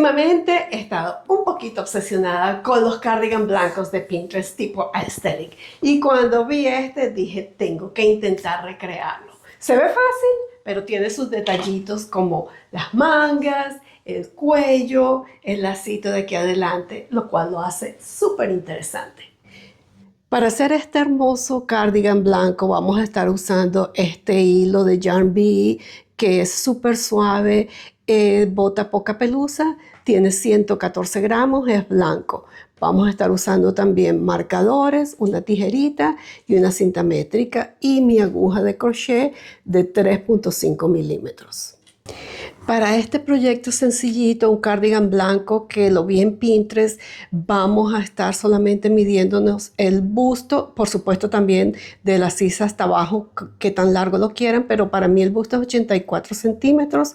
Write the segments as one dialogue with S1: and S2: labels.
S1: Últimamente he estado un poquito obsesionada con los cardigan blancos de Pinterest tipo aesthetic y cuando vi este dije tengo que intentar recrearlo. Se ve fácil, pero tiene sus detallitos como las mangas, el cuello, el lacito de aquí adelante, lo cual lo hace súper interesante. Para hacer este hermoso cardigan blanco vamos a estar usando este hilo de Yarn Bee que es súper suave, bota poca pelusa, tiene 114 gramos, es blanco. Vamos a estar usando también marcadores, una tijerita y una cinta métrica y mi aguja de crochet de 3.5 milímetros. Para este proyecto sencillito, un cardigan blanco que lo vi en Pinterest, vamos a estar solamente midiéndonos el busto, por supuesto también de la sisa hasta abajo, que tan largo lo quieran, pero para mí el busto es 84 centímetros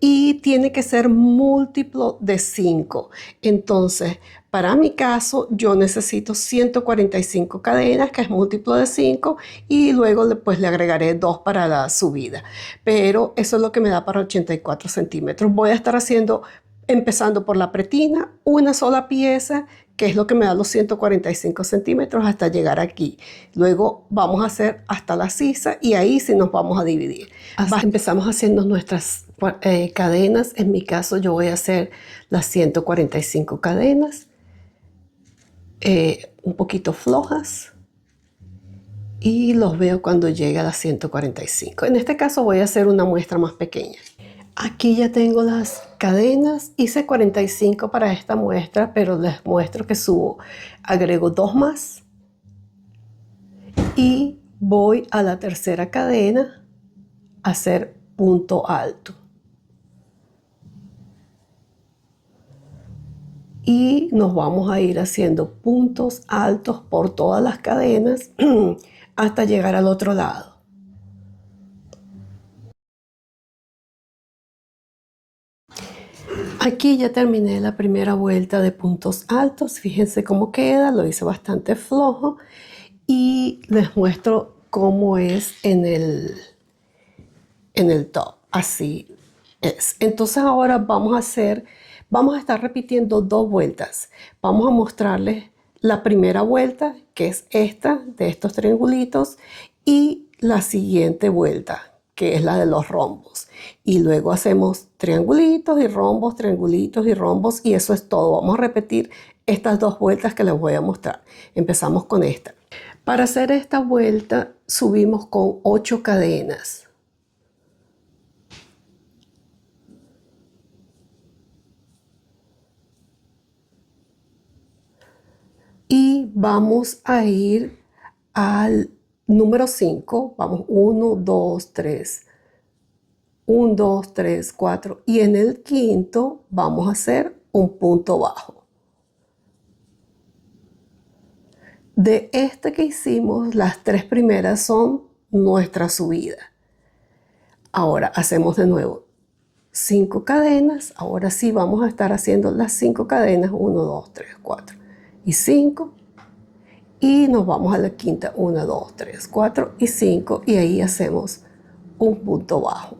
S1: y tiene que ser múltiplo de 5. Entonces, para mi caso, yo necesito 145 cadenas, que es múltiplo de 5, y luego pues, le agregaré 2 para la subida. Pero eso es lo que me da para 84 centímetros. Voy a estar haciendo, empezando por la pretina, una sola pieza, que es lo que me da los 145 centímetros hasta llegar aquí. Luego vamos a hacer hasta la sisa y ahí sí nos vamos a dividir. Empezamos haciendo nuestras cadenas. En mi caso yo voy a hacer las 145 cadenas. Un poquito flojas y los veo cuando llegue a las 145. En este caso voy a hacer una muestra más pequeña. Aquí ya tengo las cadenas, hice 45 para esta muestra, pero les muestro que subo, agrego 2 más y voy a la tercera cadena a hacer punto alto. Y nos vamos a ir haciendo puntos altos por todas las cadenas hasta llegar al otro lado. Aquí ya terminé la primera vuelta de puntos altos. Fíjense cómo queda, lo hice bastante flojo y les muestro cómo es en el top. Así es. Entonces ahora vamos a estar repitiendo 2 vueltas. Vamos a mostrarles la primera vuelta, que es esta, de estos triangulitos, y la siguiente vuelta, que es la de los rombos. Y luego hacemos triangulitos y rombos, triangulitos y rombos, y eso es todo. Vamos a repetir estas 2 vueltas que les voy a mostrar. Empezamos con esta. Para hacer esta vuelta subimos con 8 cadenas. Y vamos a ir al número 5. Vamos 1, 2, 3. 1, 2, 3, 4. Y en el quinto vamos a hacer un punto bajo. De este que hicimos, las 3 primeras son nuestra subida. Ahora hacemos de nuevo 5 cadenas. Ahora sí vamos a estar haciendo las 5 cadenas. 1, 2, 3, 4 y 5. Y nos vamos a la quinta. 1, 2, 3, 4 y 5. Y ahí hacemos un punto bajo.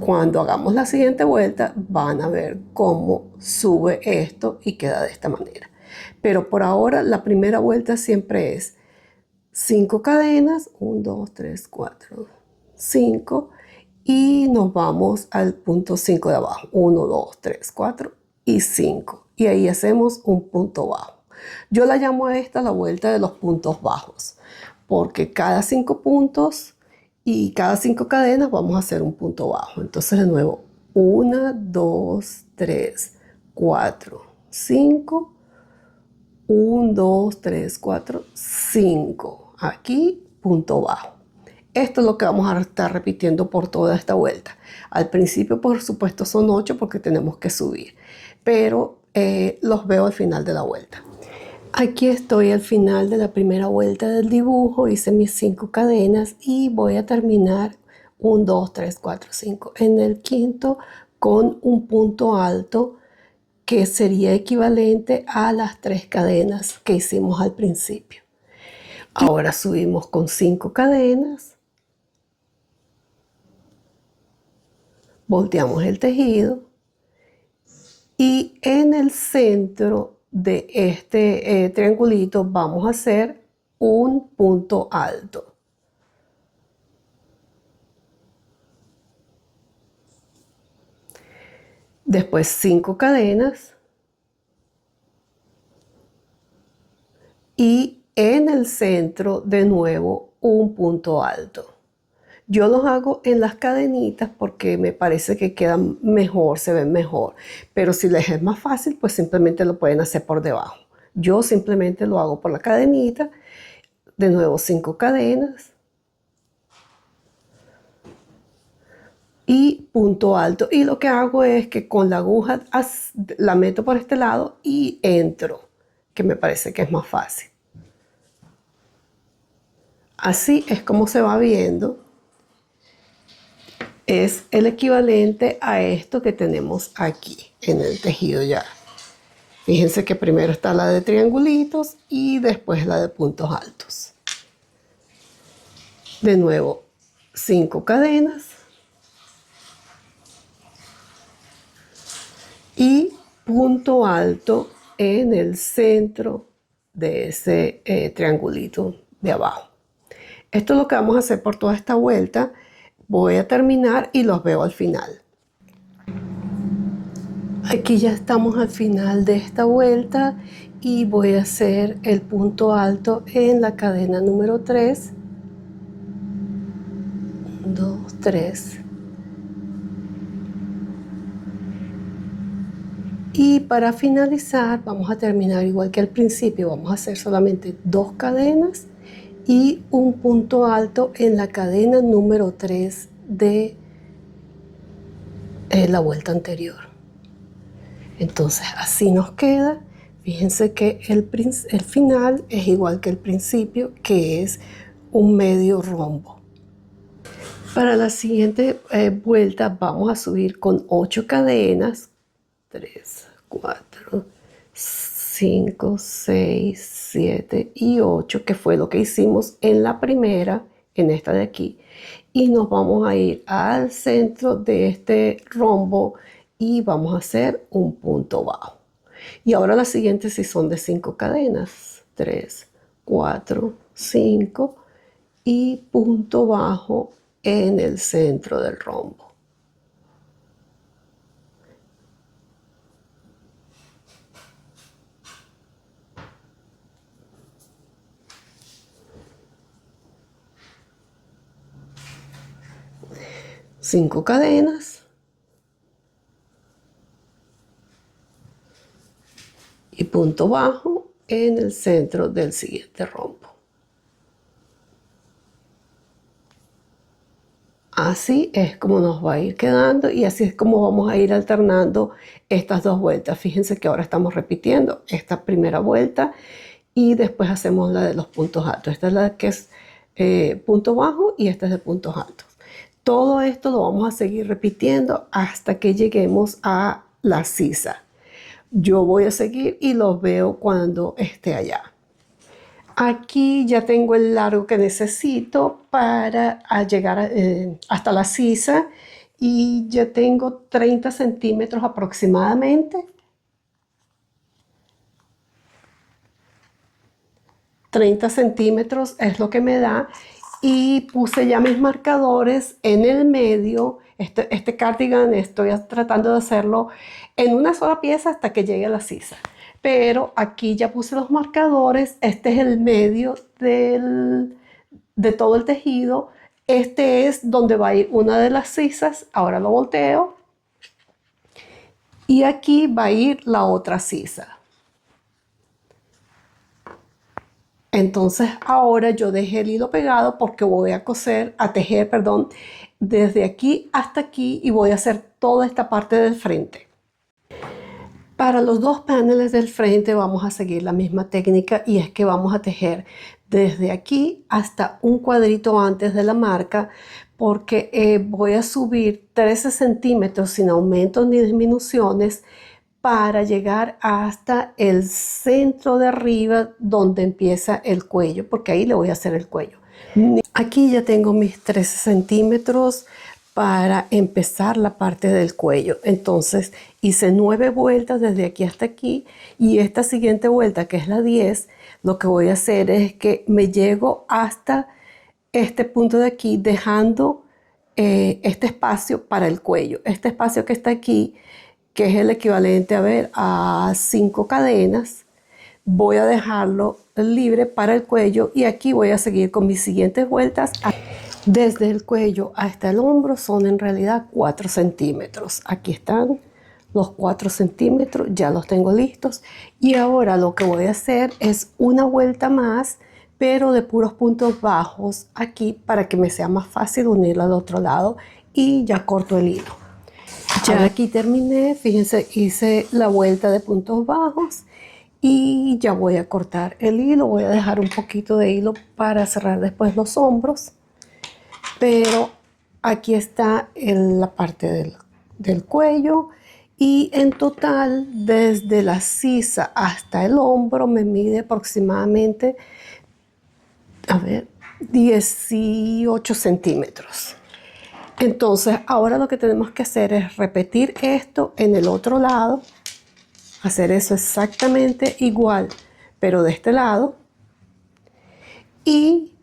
S1: Cuando hagamos la siguiente vuelta van a ver cómo sube esto y queda de esta manera. Pero por ahora la primera vuelta siempre es 5 cadenas, 1, 2, 3, 4, 5 y nos vamos al punto 5 de abajo, 1, 2, 3, 4 y 5 y ahí hacemos un punto bajo. Yo la llamo a esta la vuelta de los puntos bajos porque cada 5 puntos y cada 5 cadenas vamos a hacer un punto bajo. Entonces de nuevo 1, 2, 3, 4, 5, 1, 2, 3, 4, 5. Aquí punto bajo. Esto es lo que vamos a estar repitiendo por toda esta vuelta. Al principio por supuesto son 8 porque tenemos que subir, pero los veo al final de la vuelta. Aquí estoy al final de la primera vuelta del dibujo, hice mis 5 cadenas y voy a terminar 1, 2, 3, 4, 5 en el quinto con un punto alto que sería equivalente a las 3 cadenas que hicimos al principio. Ahora subimos con 5 cadenas, Volteamos el tejido y en el centro de este triangulito vamos a hacer un punto alto. Después 5 cadenas y en el centro de nuevo un punto alto. Yo los hago en las cadenitas porque me parece que quedan mejor, se ven mejor. Pero si les es más fácil, pues simplemente lo pueden hacer por debajo. Yo simplemente lo hago por la cadenita. De nuevo 5 cadenas. Y punto alto. Y lo que hago es que con la aguja la meto por este lado y entro, que me parece que es más fácil. Así es como se va viendo. Es el equivalente a esto que tenemos aquí en el tejido ya. Fíjense que primero está la de triangulitos y después la de puntos altos. De nuevo, 5 cadenas y punto alto en el centro de ese triangulito de abajo. Esto es lo que vamos a hacer por toda esta vuelta. Voy a terminar y los veo al final. Aquí ya estamos al final de esta vuelta y voy a hacer el punto alto en la cadena número 3. 1, 2, 3. Y para finalizar vamos a terminar igual que al principio. Vamos a hacer solamente 2 cadenas y un punto alto en la cadena número 3 de la vuelta anterior. Entonces así nos queda. Fíjense que el final es igual que el principio, que es un medio rombo. Para la siguiente vuelta vamos a subir con 8 cadenas. 3, 4, 5, 6, 7 y 8, que fue lo que hicimos en la primera, en esta de aquí. Y nos vamos a ir al centro de este rombo y vamos a hacer un punto bajo. Y ahora las siguientes sí son de 5 cadenas. 3, 4, 5 y punto bajo en el centro del rombo. Cinco cadenas y punto bajo en el centro del siguiente rombo. Así es como nos va a ir quedando y así es como vamos a ir alternando estas dos vueltas. Fíjense que ahora estamos repitiendo esta primera vuelta y después hacemos la de los puntos altos. Esta es la que es punto bajo y esta es de puntos altos. Todo esto lo vamos a seguir repitiendo hasta que lleguemos a la sisa. Yo voy a seguir y los veo cuando esté allá. Aquí ya tengo el largo que necesito para llegar hasta la sisa y ya tengo 30 centímetros aproximadamente. 30 centímetros es lo que me da y puse ya mis marcadores en el medio. Este cardigan estoy tratando de hacerlo en una sola pieza hasta que llegue a la sisa. Pero aquí ya puse los marcadores. Este es el medio de todo el tejido. Este es donde va a ir una de las sisas. Ahora lo volteo. Y aquí va a ir la otra sisa. Entonces ahora yo dejé el hilo pegado porque voy a tejer, desde aquí hasta aquí y voy a hacer toda esta parte del frente. Para los dos paneles del frente vamos a seguir la misma técnica y es que vamos a tejer desde aquí hasta un cuadrito antes de la marca porque voy a subir 13 centímetros sin aumentos ni disminuciones para llegar hasta el centro de arriba donde empieza el cuello, porque ahí le voy a hacer el cuello. Aquí ya tengo mis 13 centímetros para empezar la parte del cuello. Entonces hice 9 vueltas desde aquí hasta aquí, y esta siguiente vuelta, que es la 10, lo que voy a hacer es que me llego hasta este punto de aquí, dejando este espacio para el cuello. Este espacio que está aquí, que es el equivalente a ver a 5 cadenas, voy a dejarlo libre para el cuello, y aquí voy a seguir con mis siguientes vueltas. Desde el cuello hasta el hombro son en realidad 4 centímetros. Aquí están los 4 centímetros, ya los tengo listos. Y ahora lo que voy a hacer es una vuelta más, pero de puros puntos bajos aquí, para que me sea más fácil unirlo al otro lado, y ya corto el hilo. Ya aquí terminé, fíjense, hice la vuelta de puntos bajos y ya voy a cortar el hilo. Voy a dejar un poquito de hilo para cerrar después los hombros. Pero aquí está la parte del cuello, y en total desde la sisa hasta el hombro me mide aproximadamente, a ver, 18 centímetros. Entonces ahora lo que tenemos que hacer es repetir esto en el otro lado, hacer eso exactamente igual, pero de este lado. Y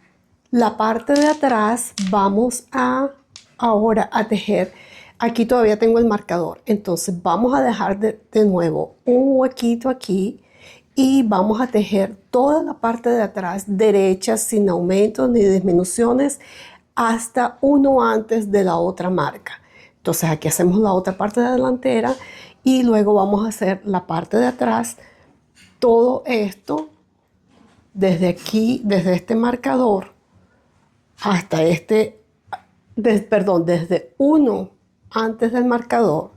S1: la parte de atrás vamos ahora a tejer. Aquí todavía tengo el marcador, entonces vamos a dejar de nuevo un huequito aquí, y vamos a tejer toda la parte de atrás derecha, sin aumentos ni disminuciones, hasta uno antes de la otra marca. Entonces aquí hacemos la otra parte de la delantera, y luego vamos a hacer la parte de atrás. Todo esto desde aquí, desde este marcador hasta desde uno antes del marcador,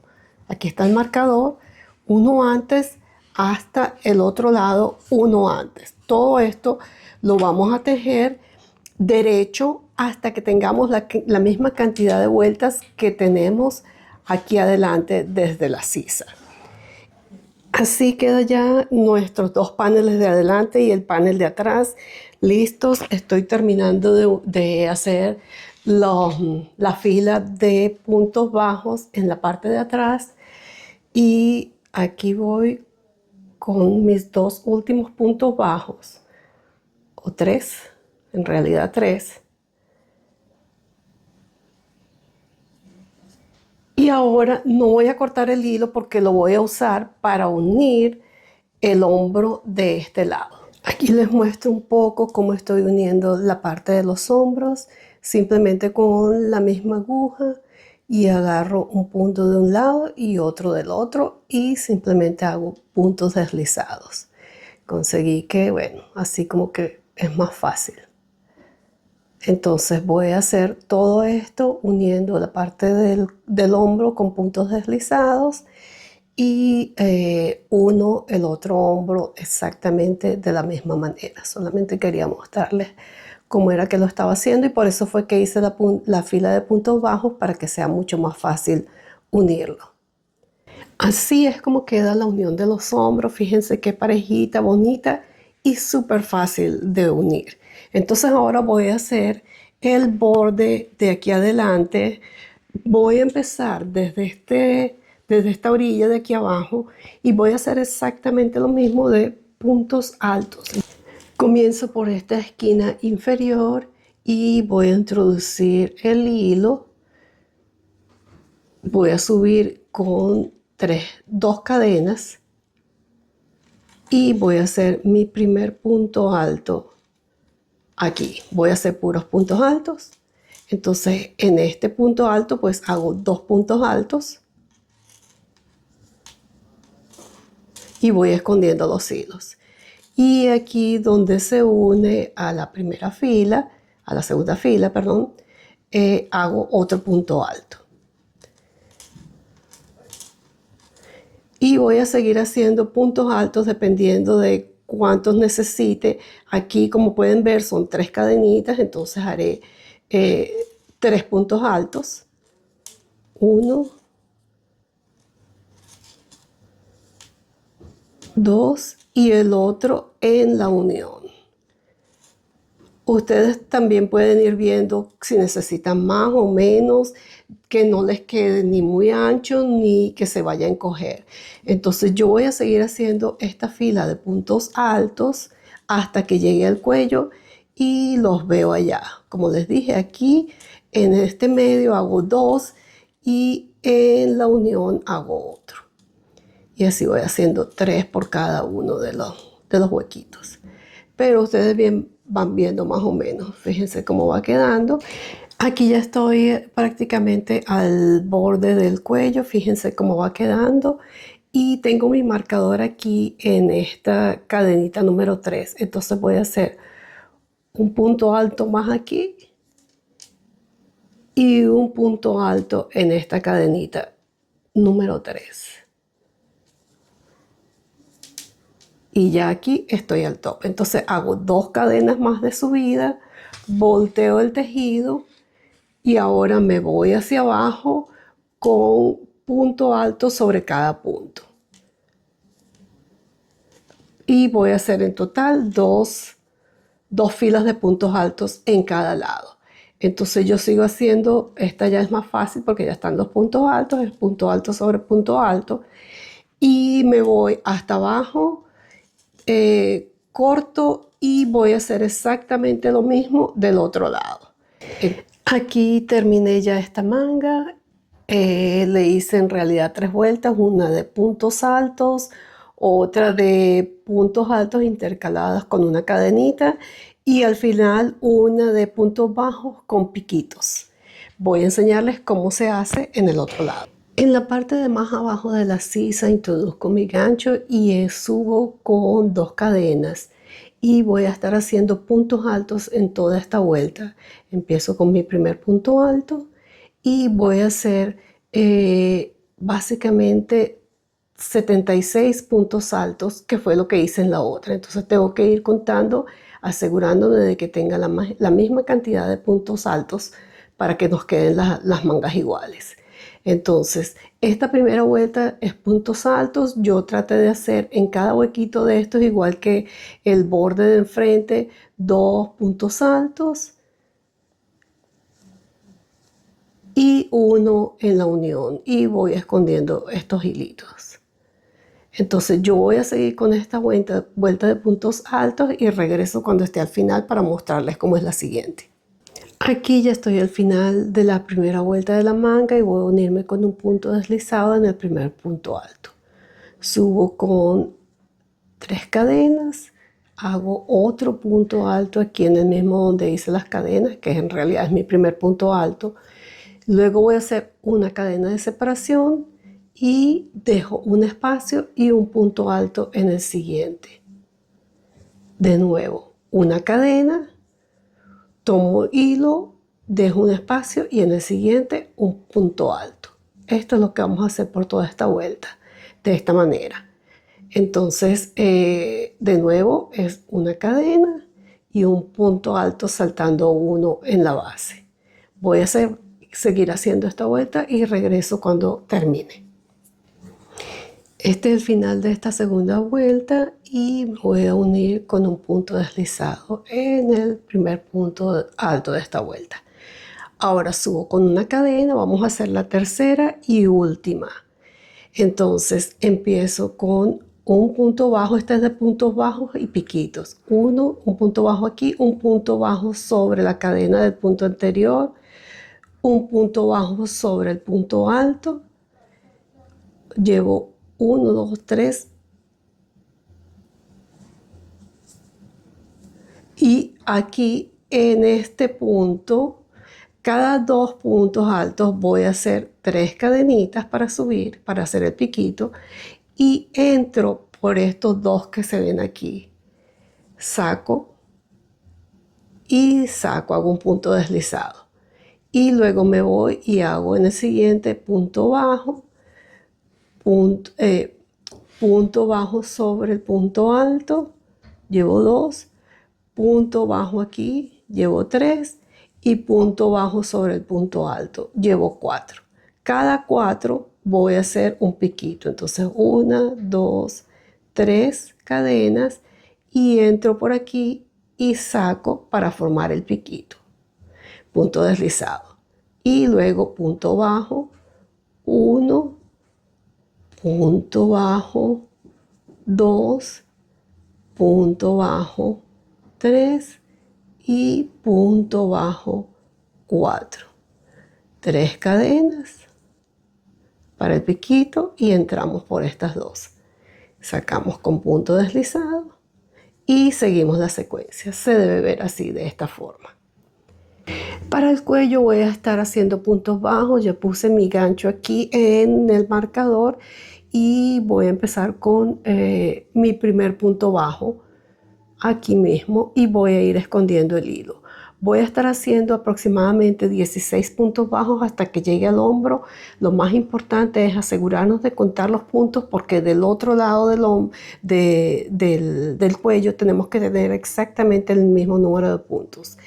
S1: aquí está el marcador, uno antes, hasta el otro lado, uno antes. Todo esto lo vamos a tejer derecho hasta que tengamos la misma cantidad de vueltas que tenemos aquí adelante desde la sisa. Así queda ya nuestros 2 paneles de adelante y el panel de atrás listos. Estoy terminando de hacer la fila de puntos bajos en la parte de atrás, y aquí voy con mis 2 últimos puntos bajos, o 3, en realidad 3. Y ahora no voy a cortar el hilo porque lo voy a usar para unir el hombro de este lado. Aquí les muestro un poco cómo estoy uniendo la parte de los hombros, simplemente con la misma aguja, y agarro un punto de un lado y otro del otro, y simplemente hago puntos deslizados. Conseguí que, bueno, así como que es más fácil. Entonces voy a hacer todo esto uniendo la parte del hombro con puntos deslizados, y uno el otro hombro exactamente de la misma manera. Solamente quería mostrarles cómo era que lo estaba haciendo, y por eso fue que hice la fila de puntos bajos, para que sea mucho más fácil unirlo. Así es como queda la unión de los hombros. Fíjense qué parejita, bonita y súper fácil de unir. Entonces ahora voy a hacer el borde de aquí adelante. Voy a empezar desde esta orilla de aquí abajo, y voy a hacer exactamente lo mismo de puntos altos. Comienzo por esta esquina inferior y voy a introducir el hilo. Voy a subir con 2 cadenas, y voy a hacer mi primer punto alto aquí. Voy a hacer puros puntos altos. Entonces en este punto alto pues hago 2 puntos altos, y voy escondiendo los hilos. Y aquí donde se une a la primera fila, a la segunda fila, perdón, hago otro punto alto. Y voy a seguir haciendo puntos altos dependiendo de cuántos necesite. Aquí, como pueden ver, son 3 cadenitas, entonces haré 3 puntos altos. 1, 2, y el otro en la unión. Ustedes también pueden ir viendo si necesitan más o menos. que no les quede ni muy ancho ni que se vaya a encoger. Entonces yo voy a seguir haciendo esta fila de puntos altos hasta que llegue al cuello y los veo allá. Como les dije, aquí en este medio hago dos y en la unión hago otro. Y así voy haciendo 3 por cada uno de los huequitos. Pero ustedes van viendo más o menos. Fíjense cómo va quedando. Aquí ya estoy prácticamente al borde del cuello. Fíjense cómo va quedando. Y tengo mi marcador aquí en esta cadenita número 3. Entonces voy a hacer un punto alto más aquí y un punto alto en esta cadenita número 3. Y ya aquí estoy al top. Entonces hago 2 cadenas más de subida, volteo el tejido y ahora me voy hacia abajo con punto alto sobre cada punto. Y voy a hacer en total dos filas de puntos altos en cada lado. Entonces yo sigo haciendo, esta ya es más fácil porque ya están los puntos altos, es punto alto sobre punto alto. Y me voy hasta abajo. Corto y voy a hacer exactamente lo mismo del otro lado. Aquí terminé ya esta manga. Le hice en realidad 3 vueltas, una de puntos altos, otra de puntos altos intercaladas con una cadenita y al final una de puntos bajos con piquitos. Voy a enseñarles cómo se hace en el otro lado. En la parte de más abajo de la sisa introduzco mi gancho y subo con 2 cadenas y voy a estar haciendo puntos altos en toda esta vuelta. Empiezo con mi primer punto alto y voy a hacer básicamente 76 puntos altos, que fue lo que hice en la otra. Entonces tengo que ir contando, asegurándome de que tenga la misma cantidad de puntos altos para que nos queden las mangas iguales. Entonces, esta primera vuelta es puntos altos. Yo traté de hacer en cada huequito de estos, igual que el borde de enfrente, 2 puntos altos y uno en la unión. Y voy escondiendo estos hilitos. Entonces yo voy a seguir con esta vuelta de puntos altos y regreso cuando esté al final para mostrarles cómo es la siguiente. Aquí ya estoy al final de la primera vuelta de la manga y voy a unirme con un punto deslizado en el primer punto alto. Subo con 3 cadenas, hago otro punto alto aquí en el mismo donde hice las cadenas, que en realidad es mi primer punto alto. Luego voy a hacer una cadena de separación y dejo un espacio y un punto alto en el siguiente. De nuevo, una cadena. Tomo hilo, dejo un espacio y en el siguiente un punto alto. Esto es lo que vamos a hacer por toda esta vuelta, de esta manera. Entonces, de nuevo es una cadena y un punto alto saltando uno en la base. Voy a seguir haciendo esta vuelta y regreso cuando termine. Este es el final de esta segunda vuelta y voy a unir con un punto deslizado en el primer punto alto de esta vuelta. Ahora subo con una cadena, vamos a hacer la tercera y última. Entonces empiezo con un punto bajo, este es de puntos bajos y piquitos. Un punto bajo aquí, un punto bajo sobre la cadena del punto anterior, un punto bajo sobre el punto alto. Llevo 1, 2, 3 y aquí en este punto, cada 2 puntos altos voy a hacer 3 cadenitas para subir, para hacer el piquito y entro por estos 2 que se ven aquí. Saco y saco, hago un punto deslizado y luego me voy y hago en el siguiente punto bajo, punto bajo sobre el punto alto, llevo 2, punto bajo aquí, llevo 3 y punto bajo sobre el punto alto, llevo 4. Cada 4 voy a hacer un piquito, entonces 1, 2, 3 cadenas y entro por aquí y saco para formar el piquito, punto deslizado y luego punto bajo, 1, punto bajo, 2, punto bajo, 3 y punto bajo, 4. 3 cadenas para el piquito y entramos por estas 2. Sacamos con punto deslizado y seguimos la secuencia. Se debe ver así, de esta forma. Para el cuello voy a estar haciendo puntos bajos. Ya puse mi gancho aquí en el marcador y voy a empezar con mi primer punto bajo aquí mismo y voy a ir escondiendo el hilo. Voy a estar haciendo aproximadamente 16 puntos bajos hasta que llegue al hombro. Lo más importante es asegurarnos de contar los puntos, porque del otro lado del cuello tenemos que tener exactamente el mismo número de puntos.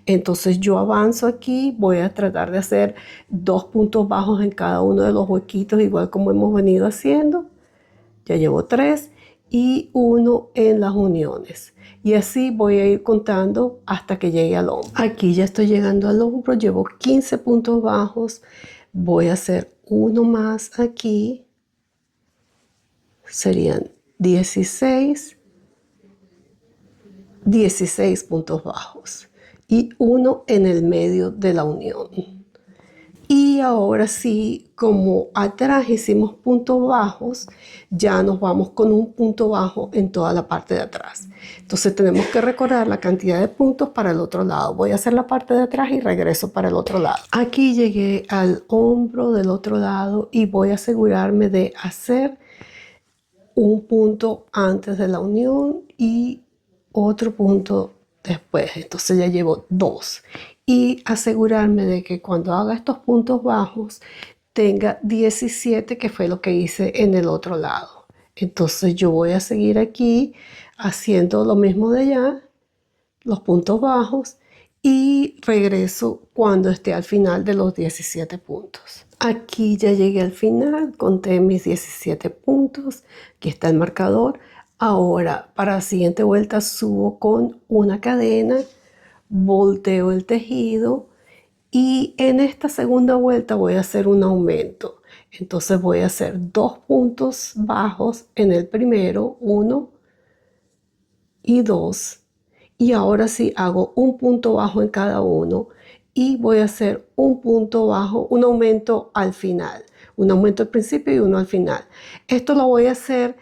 S1: Entonces yo avanzo aquí, voy a tratar de hacer 2 puntos bajos en cada uno de los huequitos, igual como hemos venido haciendo. Ya llevo 3 y 1 en las uniones. Y así voy a ir contando hasta que llegue al hombro. Aquí ya estoy llegando al hombro, llevo 15 puntos bajos. Voy a hacer uno más aquí. Serían 16 puntos bajos. Y uno en el medio de la unión. Y ahora sí, como atrás hicimos puntos bajos, ya nos vamos con un punto bajo en toda la parte de atrás. Entonces tenemos que recordar la cantidad de puntos para el otro lado. Voy a hacer la parte de atrás y regreso para el otro lado. Aquí llegué al hombro del otro lado y voy a asegurarme de hacer un punto antes de la unión y otro punto después. Entonces ya llevo 2. Y asegurarme de que cuando haga estos puntos bajos tenga 17, que fue lo que hice en el otro lado. Entonces yo voy a seguir aquí haciendo lo mismo de allá, los puntos bajos, y regreso cuando esté al final de los 17 puntos. Aquí ya llegué al final, conté mis 17 puntos, aquí está el marcador. Ahora para la siguiente vuelta subo con una cadena, volteo el tejido y en esta segunda vuelta voy a hacer un aumento. Entonces voy a hacer 2 puntos bajos en el primero, 1 y 2. Y ahora sí hago un punto bajo en cada uno y voy a hacer un punto bajo, un aumento al final. Un aumento al principio y uno al final. Esto lo voy a hacer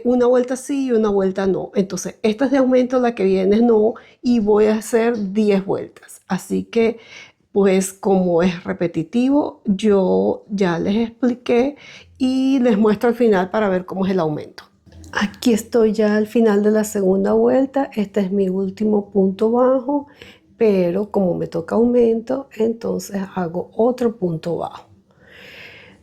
S1: una vuelta sí y una vuelta no. Entonces, esta es de aumento, la que viene es no, y voy a hacer 10 vueltas. Así que, pues como es repetitivo, yo ya les expliqué y les muestro al final para ver cómo es el aumento. Aquí estoy ya al final de la segunda vuelta. Este es mi último punto bajo, pero como me toca aumento, entonces hago otro punto bajo.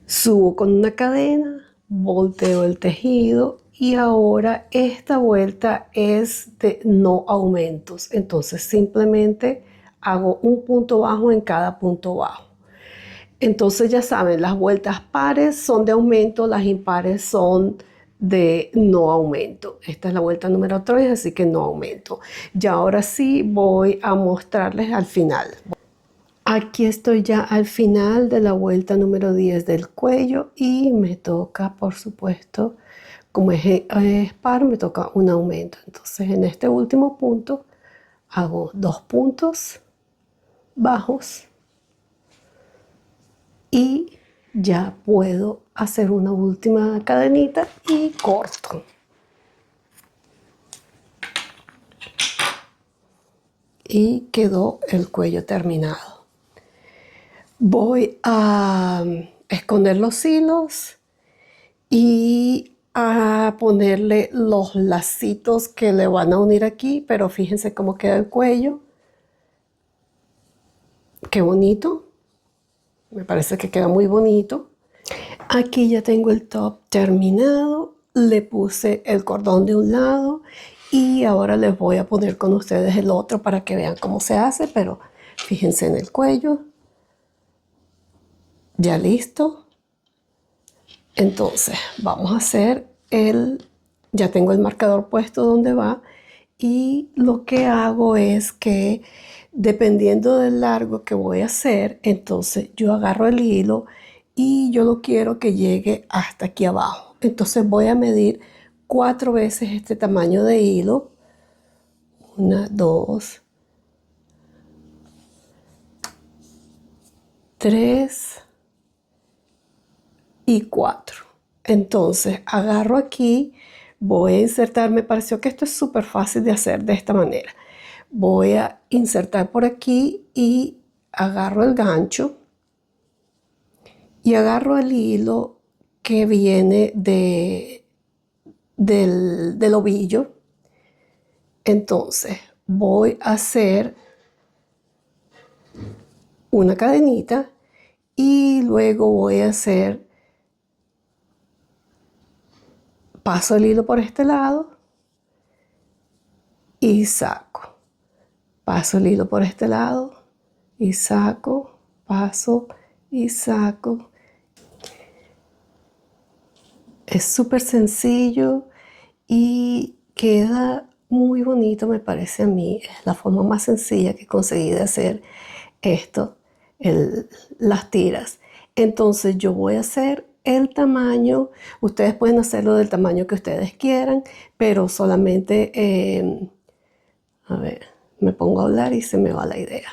S1: Subo con una cadena, volteo el tejido y ahora esta vuelta es de no aumentos. Entonces simplemente hago un punto bajo en cada punto bajo. Entonces ya saben, las vueltas pares son de aumento, las impares son de no aumento. Esta es la vuelta número 3, así que no aumento. Ya ahora sí voy a mostrarles al final. Aquí estoy ya al final de la vuelta número 10 del cuello y me toca, por supuesto, como es par, me toca un aumento. Entonces en este último punto hago 2 puntos bajos y ya puedo hacer una última cadenita y corto. Y quedó el cuello terminado. Voy a esconder los hilos y a ponerle los lacitos que le van a unir aquí, pero fíjense cómo queda el cuello. Qué bonito. Me parece que queda muy bonito. Aquí ya tengo el top terminado. Le puse el cordón de un lado y ahora les voy a poner con ustedes el otro para que vean cómo se hace, pero fíjense en el cuello. Ya listo. Entonces vamos a hacer ya tengo el marcador puesto donde va y lo que hago es que Dependiendo del largo que voy a hacer, entonces yo agarro el hilo y yo lo quiero que llegue hasta aquí abajo. Entonces voy a medir 4 veces este tamaño de hilo. 1, 2, 3 y 4. Entonces agarro aquí, voy a insertar, me pareció que esto es súper fácil de hacer de esta manera. Voy a insertar por aquí y agarro el gancho y agarro el hilo que viene del ovillo. Entonces voy a hacer una cadenita y luego voy a hacer, paso el hilo por este lado y saco, paso el hilo por este lado y saco, paso y saco. Es súper sencillo y queda muy bonito, me parece a mí. Es la forma más sencilla que conseguí de hacer esto, las tiras. Entonces yo voy a hacer el tamaño. Ustedes pueden hacerlo del tamaño que ustedes quieran, pero solamente, a ver, me pongo a hablar y se me va la idea.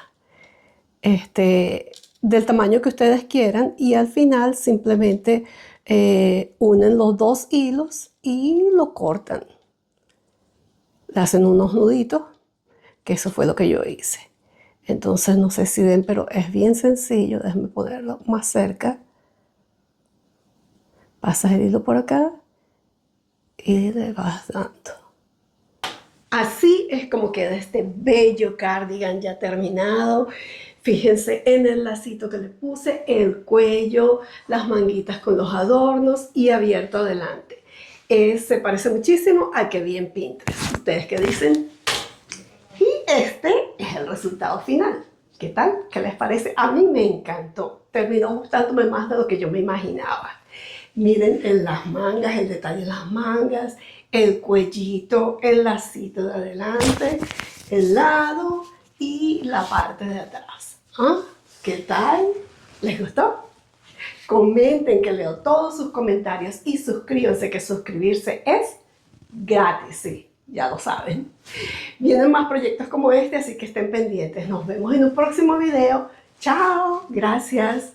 S1: Del tamaño que ustedes quieran y al final simplemente unen los dos hilos y lo cortan. Le hacen unos nuditos, que eso fue lo que yo hice. Entonces no sé si ven, pero es bien sencillo. Déjenme ponerlo más cerca. Pasas el hilo por acá y le vas dando. Así es como queda este bello cardigan ya terminado. Fíjense en el lacito que le puse, el cuello, las manguitas con los adornos y abierto adelante. Se parece muchísimo al que vi en Pinterest. ¿Ustedes qué dicen? Y este es el resultado final. ¿Qué tal? ¿Qué les parece? A mí me encantó. Terminó gustándome más de lo que yo me imaginaba. Miren en las mangas, el detalle en las mangas, el cuellito, el lacito de adelante, el lado y la parte de atrás. ¿Ah? ¿Qué tal? ¿Les gustó? Comenten, que leo todos sus comentarios y suscríbanse, que suscribirse es gratis, sí, ya lo saben. Vienen más proyectos como este, así que estén pendientes. Nos vemos en un próximo video. Chao, gracias.